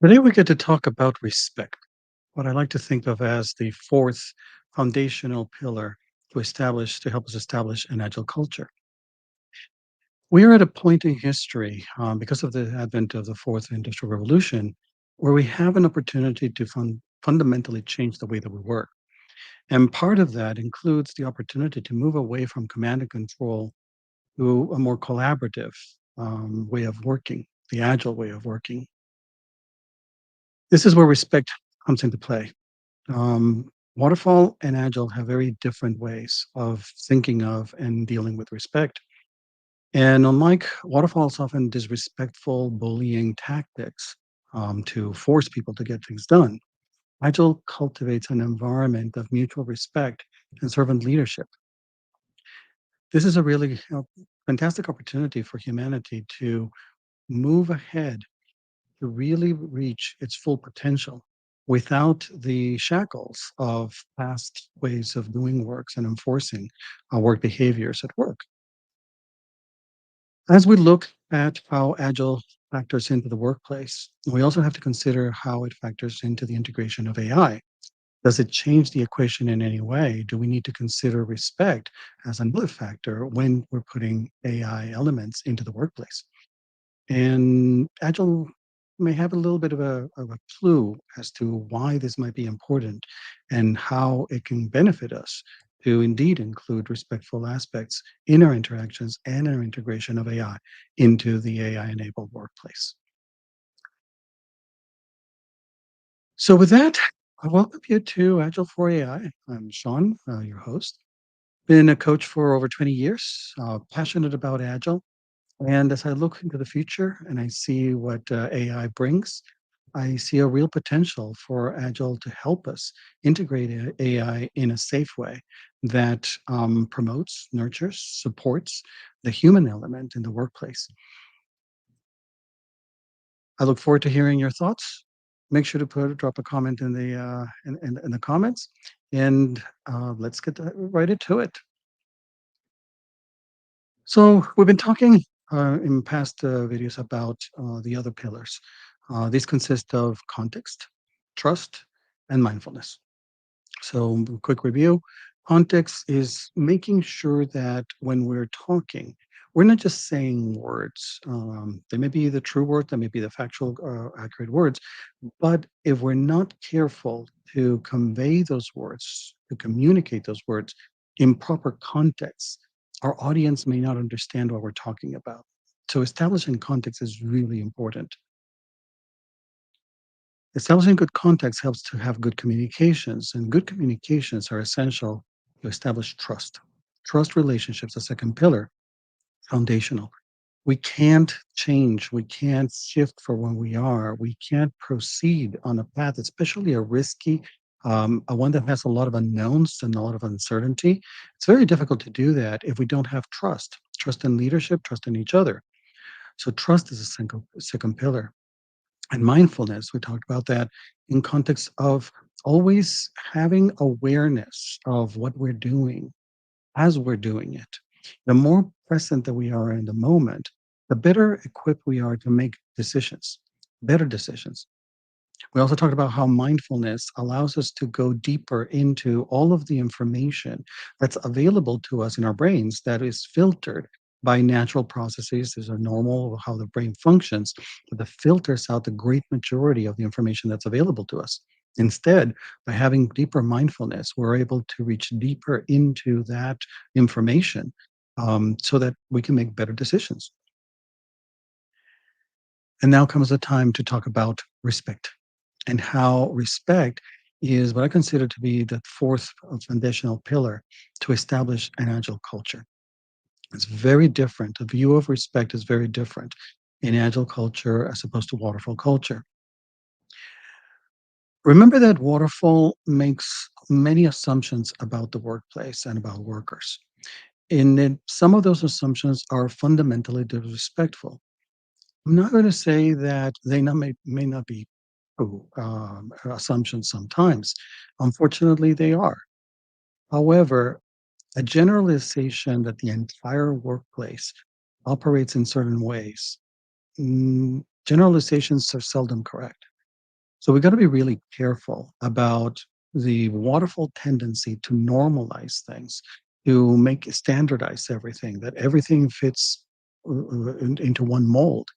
Today, we get to talk about respect, what I like to think of as the fourth foundational pillar to help us establish an agile culture. We are at a point in history, because of the advent of the fourth industrial revolution, where we have an opportunity to fundamentally change the way that we work. And part of that includes the opportunity to move away from command and control to a more collaborative way of working, the agile way of working. This is where respect comes into play. Waterfall and Agile have very different ways of thinking of and dealing with respect. And unlike Waterfall's often disrespectful bullying tactics to force people to get things done, Agile cultivates an environment of mutual respect and servant leadership. This is a really fantastic opportunity for humanity to move ahead to really reach its full potential without the shackles of past ways of doing works and enforcing work behaviors at work. As we look at how Agile factors into the workplace, we also have to consider how it factors into the integration of AI. Does it change the equation in any way? Do we need to consider respect as another factor when we're putting AI elements into the workplace? And Agile may have a little bit of a clue as to why this might be important and how it can benefit us to indeed include respectful aspects in our interactions and our integration of AI into the AI enabled workplace. So, with that, I welcome you to Agile for AI. I'm Sean, your host. Been a coach for over 20 years, passionate about Agile. And as I look into the future and I see what AI brings, I see a real potential for Agile to help us integrate AI in a safe way that promotes, nurtures, supports the human element in the workplace. I look forward to hearing your thoughts. Make sure to drop a comment in the comments, and let's get right into it. So we've been talking in past videos about the other pillars. These consist of context, trust, and mindfulness. So, quick review. Context is making sure that when we're talking, we're not just saying words. They may be the true words, they may be the factual, accurate words, but if we're not careful to convey those words, to communicate those words in proper context, our audience may not understand what we're talking about. So, establishing context is really important. Establishing good context helps to have good communications, and good communications are essential to establish trust. Trust relationships, the second pillar, foundational. We can't change, we can't shift for when we are, we can't proceed on a path, especially a risky, a one that has a lot of unknowns and a lot of uncertainty. It's very difficult to do that if we don't have trust in leadership, trust in each other. So, trust is a second pillar. And mindfulness, we talked about that in context of always having awareness of what we're doing as we're doing it. The more present that we are in the moment, the better equipped we are to make decisions, better decisions. We also talked about how mindfulness allows us to go deeper into all of the information that's available to us in our brains that is filtered by natural processes. These are normal of how the brain functions, but that filters out the great majority of the information that's available to us. Instead, by having deeper mindfulness, we're able to reach deeper into that information so that we can make better decisions. And now comes the time to talk about respect and how respect is what I consider to be the fourth foundational pillar to establish an agile culture. It's very different. The view of respect is very different in agile culture as opposed to waterfall culture. Remember that waterfall makes many assumptions about the workplace and about workers. And then some of those assumptions are fundamentally disrespectful. I'm not going to say that may not be true assumptions sometimes. Unfortunately, they are. However, a generalization that the entire workplace operates in certain ways, generalizations are seldom correct. So we got to be really careful about the waterfall tendency to normalize things, to make standardize everything, that everything fits into one mold,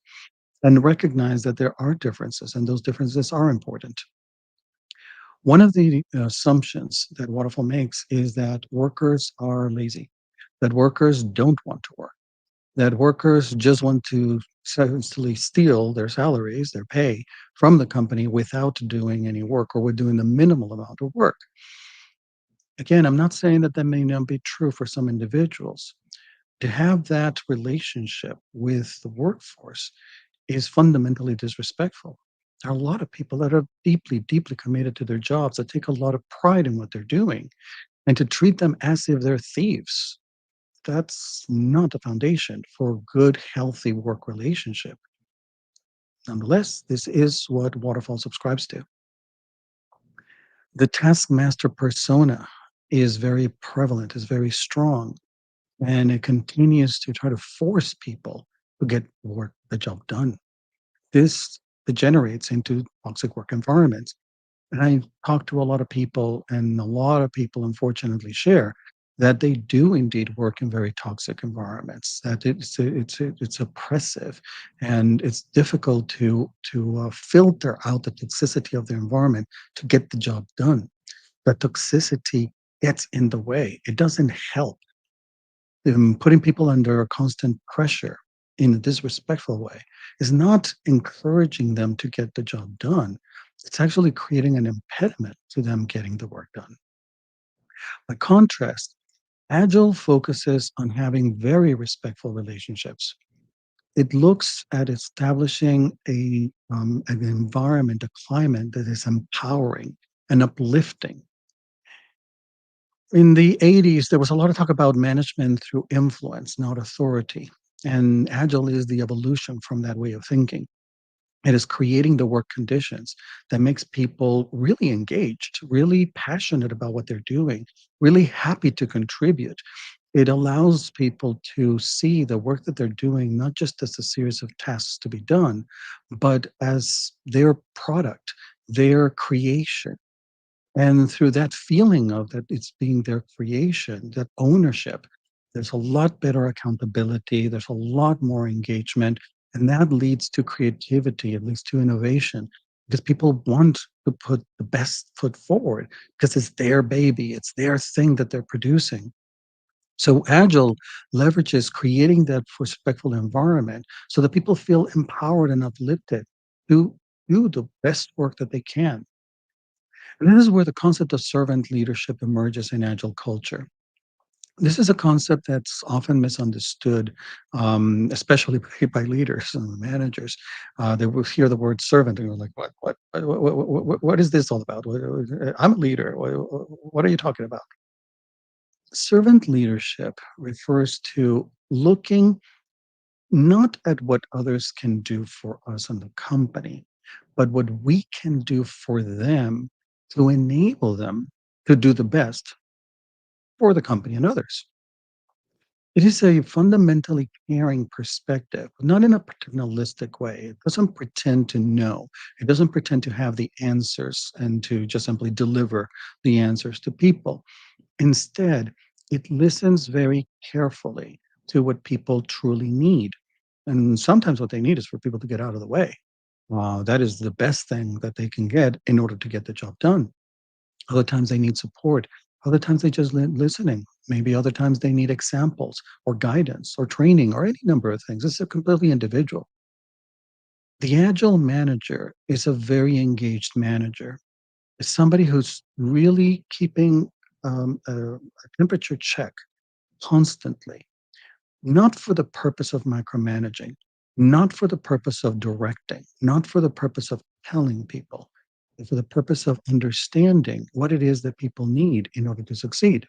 and recognize that there are differences and those differences are important. One of the assumptions that Waterfall makes is that workers are lazy, that workers don't want to work, that workers just want to essentially steal their salaries, their pay from the company without doing any work or with doing the minimal amount of work. Again, I'm not saying that that may not be true for some individuals. To have that relationship with the workforce is fundamentally disrespectful. There are a lot of people that are deeply, deeply committed to their jobs that take a lot of pride in what they're doing. And to treat them as if they're thieves, that's not the foundation for a good, healthy work relationship. Nonetheless, this is what Waterfall subscribes to. The taskmaster persona is very prevalent, is very strong, and it continues to try to force people to get work, the job done. This degenerates into toxic work environments. And I talk to a lot of people, and a lot of people unfortunately share that they do indeed work in very toxic environments. That it's oppressive, and it's difficult to filter out the toxicity of the environment to get the job done. The toxicity gets in the way. It doesn't help. Putting people under constant pressure in a disrespectful way is not encouraging them to get the job done. It's actually creating an impediment to them getting the work done. By contrast, Agile focuses on having very respectful relationships. It looks at establishing an environment, a climate that is empowering and uplifting. In the 80s, there was a lot of talk about management through influence, not authority. And Agile is the evolution from that way of thinking. It is creating the work conditions that makes people really engaged, really passionate about what they're doing, really happy to contribute. It allows people to see the work that they're doing not just as a series of tasks to be done, but as their product, their creation. And through that feeling of that it's being their creation, that ownership, there's a lot better accountability, there's a lot more engagement, and that leads to creativity, it leads to innovation because people want to put the best foot forward because it's their baby, it's their thing that they're producing. So Agile leverages creating that respectful environment so that people feel empowered and uplifted to do the best work that they can. And this is where the concept of servant leadership emerges in Agile culture. This is a concept that's often misunderstood, especially by leaders and managers. They will hear the word servant and you're like, what is this all about? I'm a leader. What are you talking about? Servant leadership refers to looking not at what others can do for us in the company, but what we can do for them to enable them to do the best for the company and others. It is a fundamentally caring perspective, not in a paternalistic way. It doesn't pretend to know. It doesn't pretend to have the answers and to just simply deliver the answers to people. Instead, it listens very carefully to what people truly need. And sometimes what they need is for people to get out of the way. That is the best thing that they can get in order to get the job done. Other times they need support. Other times they just listening. Maybe other times they need examples or guidance or training or any number of things. It's a completely individual. The agile manager is a very engaged manager. It's somebody who's really keeping a temperature check constantly, not for the purpose of micromanaging, not for the purpose of directing, not for the purpose of telling people, but for the purpose of understanding what it is that people need in order to succeed.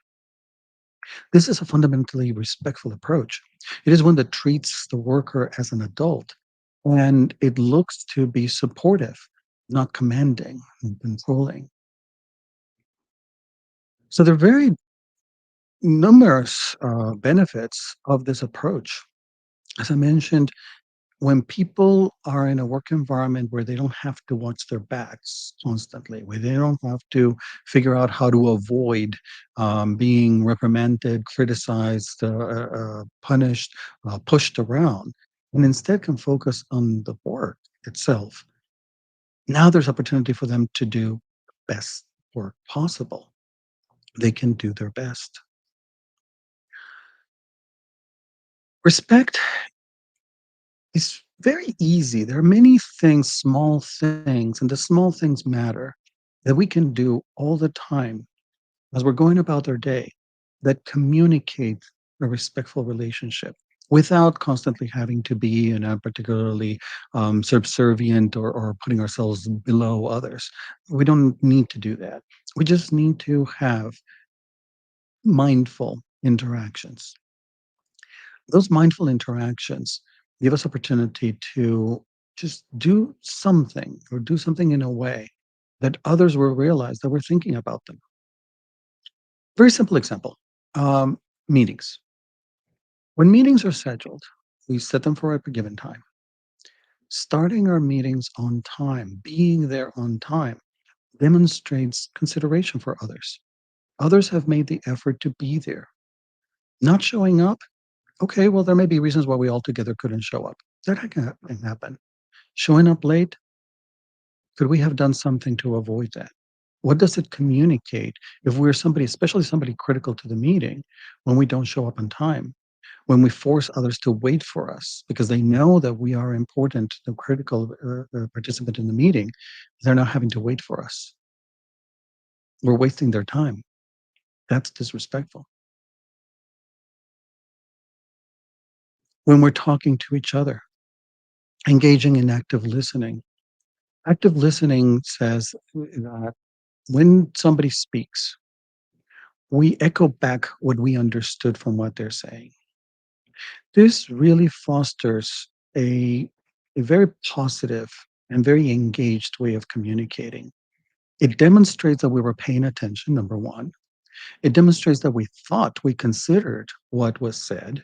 This is a fundamentally respectful approach. It is one that treats the worker as an adult and it looks to be supportive, not commanding and controlling. So there are very numerous benefits of this approach. As I mentioned, when people are in a work environment where they don't have to watch their backs constantly, where they don't have to figure out how to avoid being reprimanded, criticized, punished, pushed around, and instead can focus on the work itself, now there's opportunity for them to do the best work possible. They can do their best. Respect is very easy. There are many things, small things, and the small things matter that we can do all the time as we're going about our day that communicate a respectful relationship without constantly having to be in a particularly subservient or putting ourselves below others. We don't need to do that. We just need to have mindful interactions. Those mindful interactions give us opportunity to just do something or do something in a way that others will realize that we're thinking about them. Very simple example, meetings. When meetings are scheduled, we set them for a given time. Starting our meetings on time, being there on time, demonstrates consideration for others. Others have made the effort to be there. Not showing up, okay, well, there may be reasons why we altogether couldn't show up. Can happen. Showing up late, could we have done something to avoid that? What does it communicate if we're somebody, especially somebody critical to the meeting, when we don't show up on time? When we force others to wait for us because they know that we are important, the critical participant in the meeting, they're not having to wait for us. We're wasting their time. That's disrespectful. When we're talking to each other, engaging in active listening says that when somebody speaks, we echo back what we understood from what they're saying. This really fosters a, a very positive and very engaged way of communicating. It demonstrates that we were paying attention, number one. It demonstrates that we thought, we considered what was said,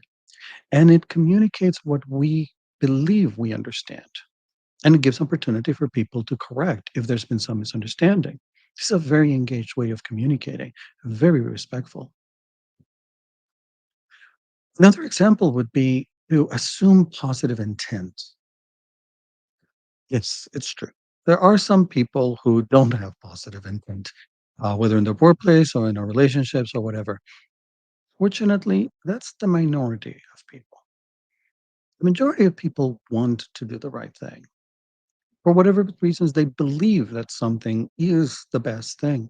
and it communicates what we believe we understand. And it gives opportunity for people to correct if there's been some misunderstanding. This is a very engaged way of communicating, very respectful. Another example would be to assume positive intent. It's true. There are some people who don't have positive intent, whether in their workplace or in our relationships or whatever. Fortunately, that's the minority of people. The majority of people want to do the right thing. For whatever reasons, they believe that something is the best thing.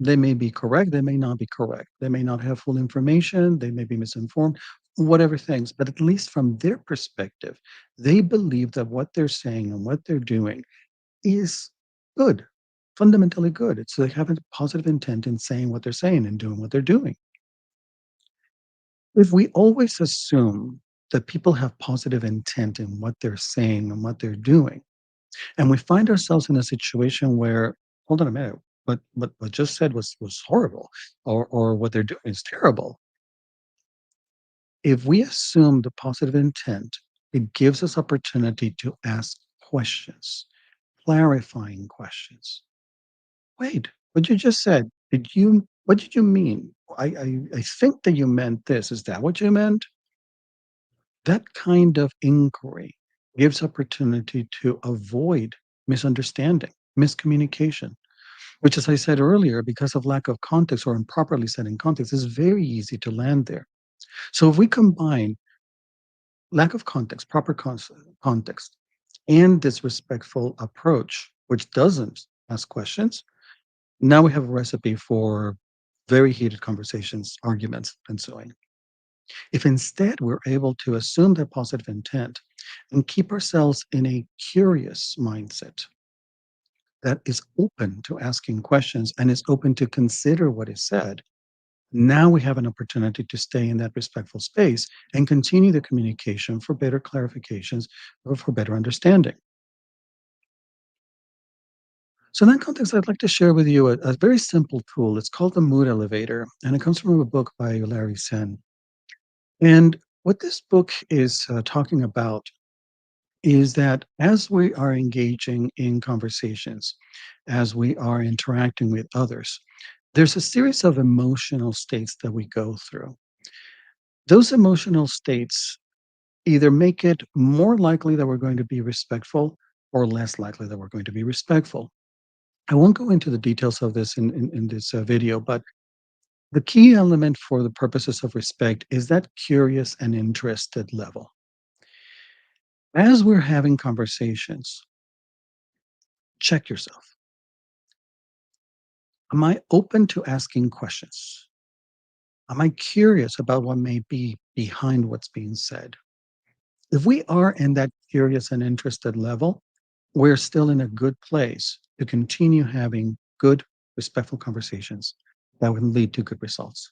They may be correct, they may not be correct. They may not have full information, they may be misinformed, whatever things. But at least from their perspective, they believe that what they're saying and what they're doing is good, fundamentally good. It's they have a positive intent in saying what they're saying and doing what they're doing. If we always assume that people have positive intent in what they're saying and what they're doing, and we find ourselves in a situation where, hold on a minute, what just said was horrible, or what they're doing is terrible. If we assume the positive intent, it gives us opportunity to ask questions, clarifying questions. Wait, what you just said, what did you mean? I think that you meant this. Is that what you meant? That kind of inquiry gives opportunity to avoid misunderstanding, miscommunication, which, as I said earlier, because of lack of context or improperly setting context, is very easy to land there. So if we combine lack of context, context, and this respectful approach, which doesn't ask questions, now we have a recipe for very heated conversations, arguments, ensuing. If instead we're able to assume that positive intent and keep ourselves in a curious mindset that is open to asking questions and is open to consider what is said, now we have an opportunity to stay in that respectful space and continue the communication for better clarifications or for better understanding. So, in that context, I'd like to share with you a very simple tool. It's called the Mood Elevator, and it comes from a book by Larry Sen. And what this book is talking about is that as we are engaging in conversations, as we are interacting with others, there's a series of emotional states that we go through. Those emotional states either make it more likely that we're going to be respectful or less likely that we're going to be respectful. I won't go into the details of this in this video, but the key element for the purposes of respect is that curious and interested level. As we're having conversations, check yourself. Am I open to asking questions? Am I curious about what may be behind what's being said? If we are in that curious and interested level, we're still in a good place to continue having good, respectful conversations that would lead to good results.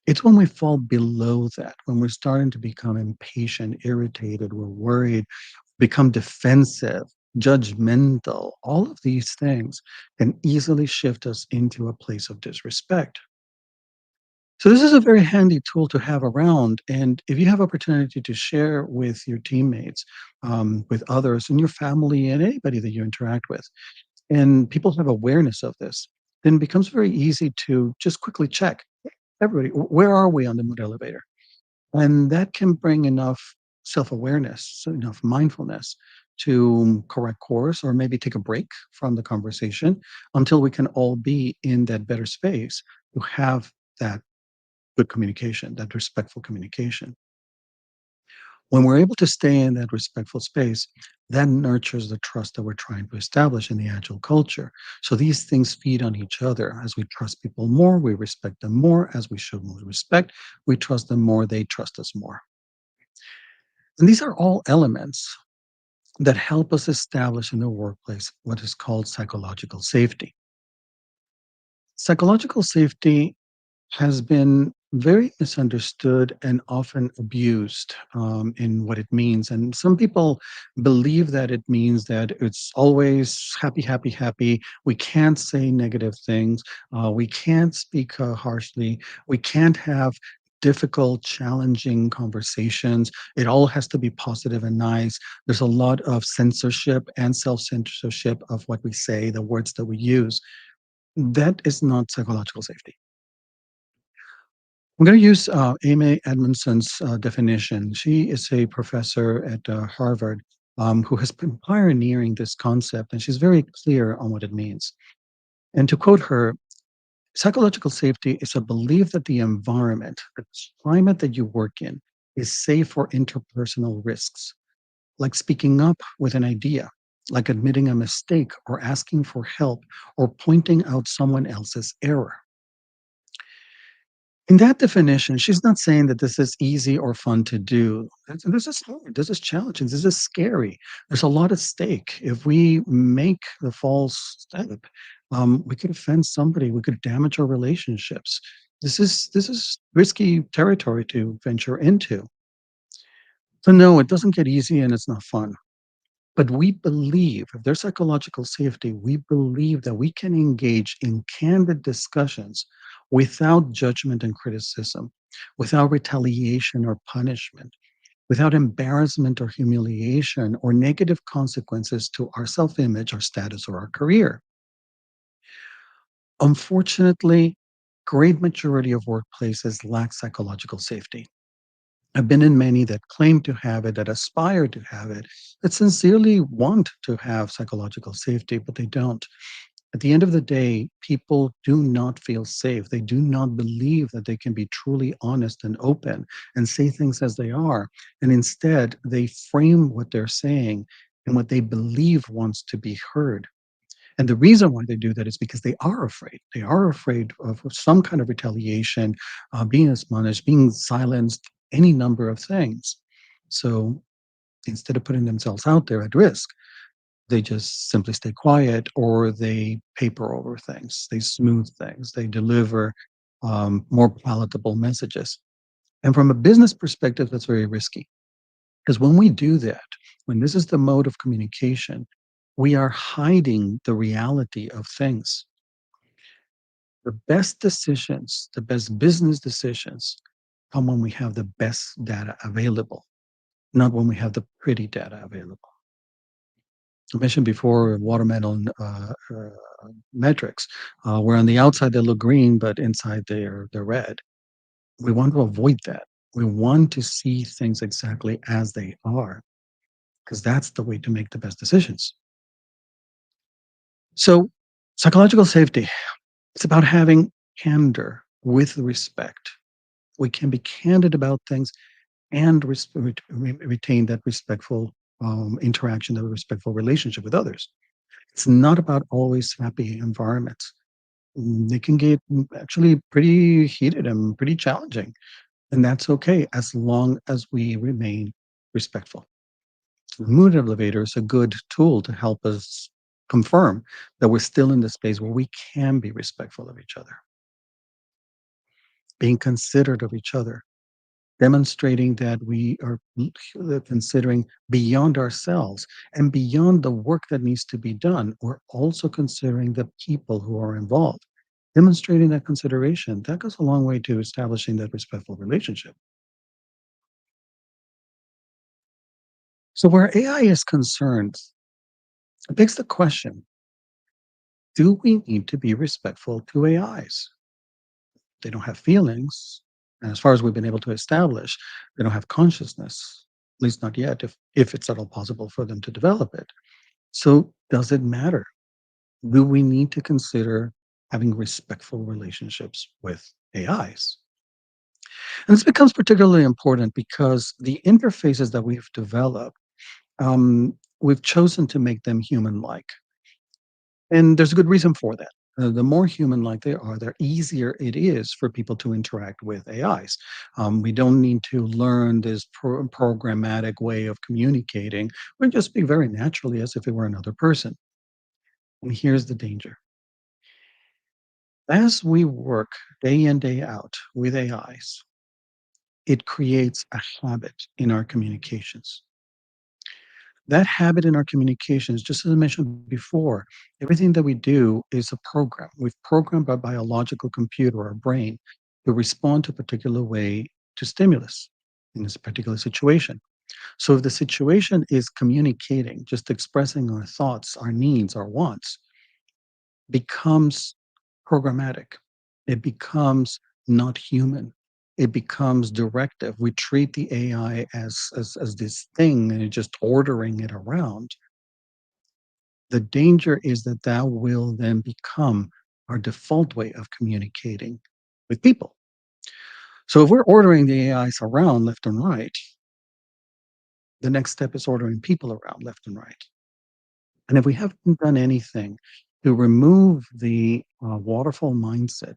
It's when we fall below that, when we're starting to become impatient, irritated, we're worried, become defensive, judgmental, all of these things can easily shift us into a place of disrespect. So this is a very handy tool to have around. And if you have opportunity to share with your teammates, with others in your family and anybody that you interact with, and people have awareness of this, then it becomes very easy to just quickly check everybody, where are we on the mood elevator? And that can bring enough self-awareness, so enough mindfulness to correct course or maybe take a break from the conversation until we can all be in that better space to have that good communication, that respectful communication. When we're able to stay in that respectful space, that nurtures the trust that we're trying to establish in the agile culture. So these things feed on each other. As we trust people more, we respect them more. As we show more respect, we trust them more, they trust us more. And these are all elements that help us establish in the workplace what is called psychological safety. Psychological safety has been very misunderstood and often abused in what it means. And some people believe that it means that it's always happy, happy, happy. We can't say negative things. We can't speak harshly. We can't have difficult, challenging conversations. It all has to be positive and nice. There's a lot of censorship and self censorship of what we say, the words that we use. That is not psychological safety. I'm going to use Amy Edmondson's definition. She is a professor at Harvard who has been pioneering this concept, and she's very clear on what it means. And to quote her, psychological safety is a belief that the environment, the climate that you work in, is safe for interpersonal risks, like speaking up with an idea, like admitting a mistake or asking for help or pointing out someone else's error. In that definition, she's not saying that this is easy or fun to do. This is hard. This is challenging. This is scary. There's a lot at stake. If we make the false step, we could offend somebody. We could damage our relationships. This is risky territory to venture into. So no, it doesn't get easy and it's not fun. But we believe, if there's psychological safety, we believe that we can engage in candid discussions without judgment and criticism, without retaliation or punishment, without embarrassment or humiliation or negative consequences to our self image, our status, or our career. Unfortunately, great majority of workplaces lack psychological safety. I've been in many that claim to have it, that aspire to have it, that sincerely want to have psychological safety, but they don't. At the end of the day, people do not feel safe. They do not believe that they can be truly honest and open and say things as they are. And instead, they frame what they're saying and what they believe wants to be heard. And the reason why they do that is because they are afraid. They are afraid of some kind of retaliation, being admonished, being silenced, any number of things. So instead of putting themselves out there at risk, they just simply stay quiet or they paper over things, they smooth things, they deliver more palatable messages. And from a business perspective, that's very risky because when we do that, when this is the mode of communication, we are hiding the reality of things. The best decisions, the best business decisions come when we have the best data available. not when we have the pretty data available. I mentioned before watermelon metrics, where on the outside they look green, but inside they're red. We want to avoid that. We want to see things exactly as they are, because that's the way to make the best decisions. So, psychological safety, it's about having candor with respect. We can be candid about things and retain that respectful interaction, that respectful relationship with others. It's not about always happy environments. They can get actually pretty heated and pretty challenging. And that's okay as long as we remain respectful. The mood elevator is a good tool to help us confirm that we're still in the space where we can be respectful of each other, being considerate of each other, demonstrating that we are considering beyond ourselves and beyond the work that needs to be done. We're also considering the people who are involved. Demonstrating that consideration, that goes a long way to establishing that respectful relationship. So, where AI is concerned, it begs the question, do we need to be respectful to AIs? They don't have feelings. And as far as we've been able to establish, they don't have consciousness, at least not yet, if it's at all possible for them to develop it. So, does it matter? Do we need to consider having respectful relationships with AIs? And this becomes particularly important because the interfaces that we've developed, we've chosen to make them human like. And there's a good reason for that. The more human like they are, the easier it is for people to interact with AIs. We don't need to learn this programmatic way of communicating. We just speak very naturally as if it were another person. And here's the danger. As we work day in, day out with AIs, it creates a habit in our communications. That habit in our communications, just as I mentioned before, everything that we do is a program. We've programmed our biological computer, our brain, to respond to a particular way to stimulus in this particular situation. So if the situation is communicating, just expressing our thoughts, our needs, our wants, becomes programmatic. It becomes not human. It becomes directive. We treat the AI as this thing and it's just ordering it around. The danger is that that will then become our default way of communicating with people. So if we're ordering the AIs around left and right, the next step is ordering people around left and right. And if we haven't done anything to remove the waterfall mindset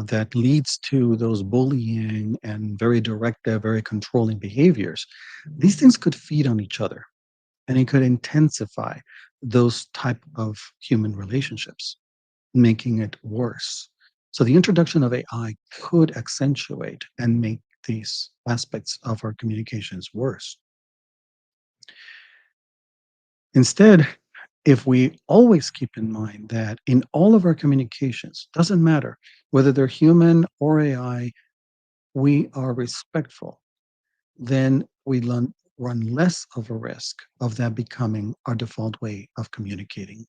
that leads to those bullying and very directive, very controlling behaviors, these things could feed on each other and it could intensify those type of human relationships, making it worse. So the introduction of AI could accentuate and make these aspects of our communications worse. Instead, if we always keep in mind that in all of our communications, doesn't matter whether they're human or AI, we are respectful, then we run less of a risk of that becoming our default way of communicating.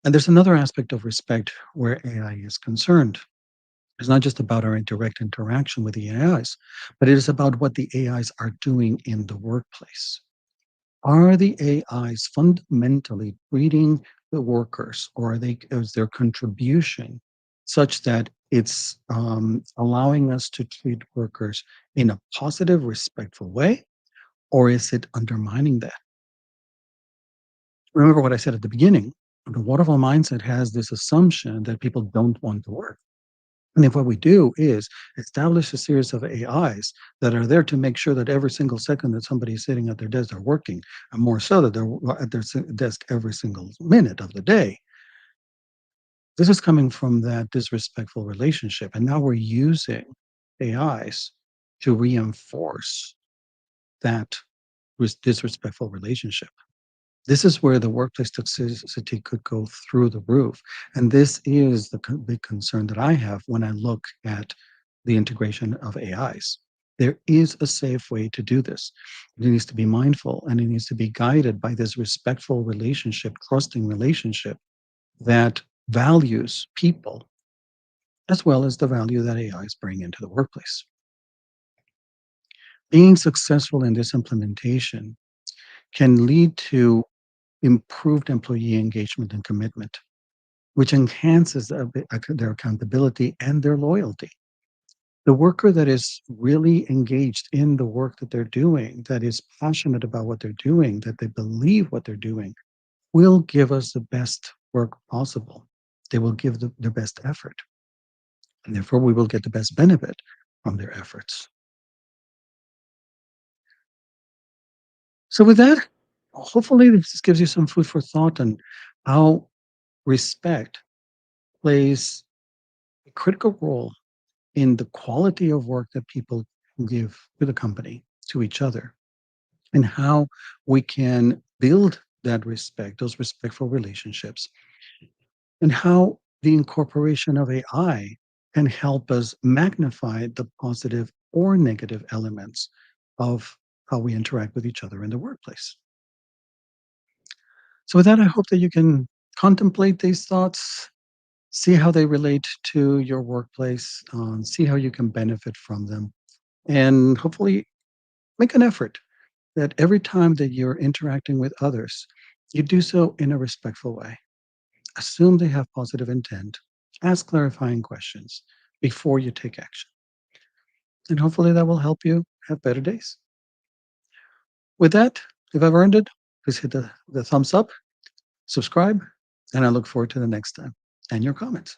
And there's another aspect of respect where AI is concerned. It's not just about our direct interaction with the AIs, but it is about what the AIs are doing in the workplace. Are the AIs fundamentally treating the workers, or is their contribution such that it's allowing us to treat workers in a positive, respectful way, or is it undermining that? Remember what I said at the beginning. The waterfall mindset has this assumption that people don't want to work. And if what we do is establish a series of AIs that are there to make sure that every single second that somebody is sitting at their desk, they're working, and more so that they're at their desk every single minute of the day, this is coming from that disrespectful relationship. And now we're using AIs to reinforce that disrespectful relationship. This is where the workplace toxicity could go through the roof. And this is the big concern that I have when I look at the integration of AIs. There is a safe way to do this. It needs to be mindful and it needs to be guided by this respectful relationship, trusting relationship that values people as well as the value that AIs bring into the workplace. Being successful in this implementation can lead to improved employee engagement and commitment, which enhances their accountability and their loyalty. The worker that is really engaged in the work that they're doing, that is passionate about what they're doing, that they believe what they're doing, will give us the best work possible. They will give their best effort, and therefore we will get the best benefit from their efforts. So, with that, hopefully, this gives you some food for thought on how respect plays a critical role in the quality of work that people give to the company, to each other, and how we can build that respect, those respectful relationships, and how the incorporation of AI can help us magnify the positive or negative elements of how we interact with each other in the workplace. So, with that, I hope that you can contemplate these thoughts, see how they relate to your workplace, see how you can benefit from them, and hopefully make an effort that every time that you're interacting with others, you do so in a respectful way. Assume they have positive intent, ask clarifying questions before you take action. And hopefully that will help you have better days. With that, if I've earned it, please hit the thumbs up, subscribe, and I look forward to the next time and your comments.